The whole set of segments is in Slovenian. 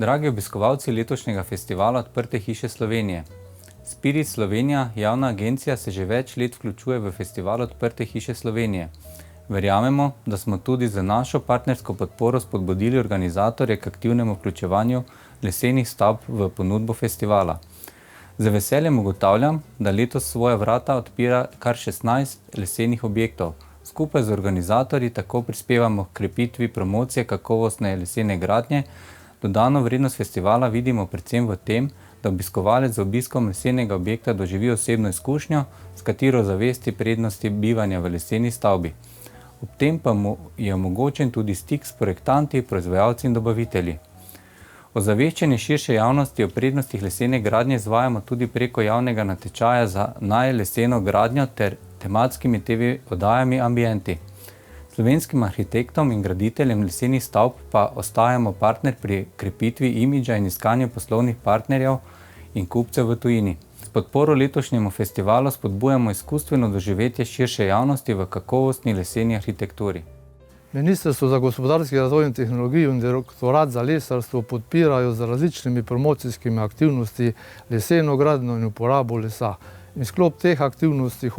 Dragi obiskovalci letošnjega festivala Odprte hiše Slovenije. Spirit Slovenija, javna agencija, se že več let vključuje v festival Odprte hiše Slovenije. Verjamemo, da smo tudi z našo partnersko podporo spodbudili organizatorje k aktivnemu vključevanju lesenih stavb v ponudbo festivala. Z veseljem ugotavljam, da letos svoja vrata odpira kar 16 lesenih objektov. Skupaj z organizatorji tako prispevamo k krepitvi promocije kakovostne lesene gradnje. Dodano vrednost festivala vidimo predvsem v tem, da obiskovalec z obiskom lesenega objekta doživi osebno izkušnjo, s katero zavesti prednosti bivanja v leseni stavbi. Ob tem pa mu je omogočen tudi stik s projektanti, proizvajalci in dobavitelji. Ozaveščanje širše javnosti o prednostih lesene gradnje izvajamo tudi preko javnega natečaja za leseno gradnjo ter tematskimi TV oddajami Ambienti. Slovenskim arhitektom in graditeljem lesenih stavb pa ostajamo partner pri krepitvi imidža in iskanju poslovnih partnerjev in kupcev v tujini. S podporo letošnjemu festivalu spodbujamo izkustveno doživetje širše javnosti v kakovostni leseni arhitekturi. Ministrstvo za gospodarski razvoj in tehnologijo in Direktorat za lesarstvo podpirajo z različnimi promocijskimi aktivnosti leseno gradnjo in uporabo lesa. In sklop teh aktivnosti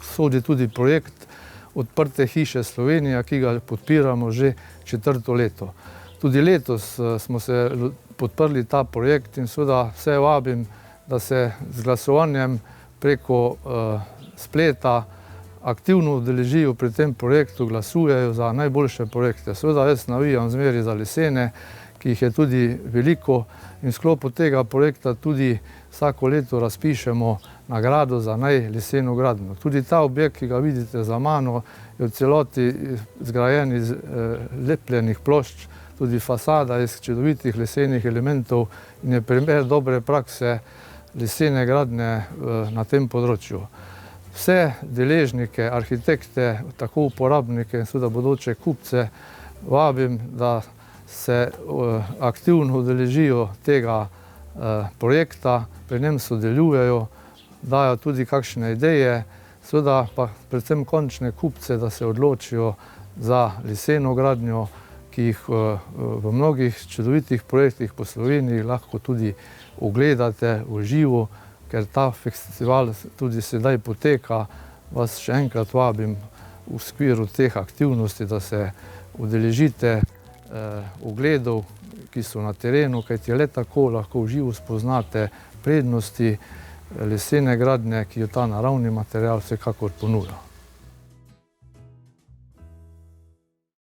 sodi tudi projekt Odprte hiše Slovenija, ki ga podpiramo že 4. leto. Tudi letos smo se podprli ta projekt in seveda vse vabim, da se z glasovanjem preko spleta aktivno udeležijo pri tem projektu, glasujejo za najboljše projekte. Seveda jaz navijam zmeraj za lesene, ki jih je tudi veliko, in v sklopu tega projekta tudi vsako leto razpišemo nagrado za leseno gradnjo. Tudi ta objekt, ki ga vidite za mano, je v celoti zgrajen iz lepljenih plošč, tudi fasada iz čudovitih lesenih elementov in je primer dobre prakse lesene gradnje na tem področju. Vse deležnike, arhitekte, tako uporabnike in seveda bodoče kupce vabim, da se aktivno udeležijo tega projekta, pri njem sodelujejo, dajo tudi kakšne ideje, seveda pa predvsem končne kupce, da se odločijo za leseno gradnjo, ki jih v mnogih čudovitih projektih po Sloveniji lahko tudi ogledate v živo, ker ta festival tudi sedaj poteka. Vas še enkrat vabim v okviru teh aktivnosti, da se udeležite ogledov, ki so na terenu, kajti le tako lahko v živo spoznate prednosti lesene gradnje, ki jo ta naravni material vsekakor ponuja.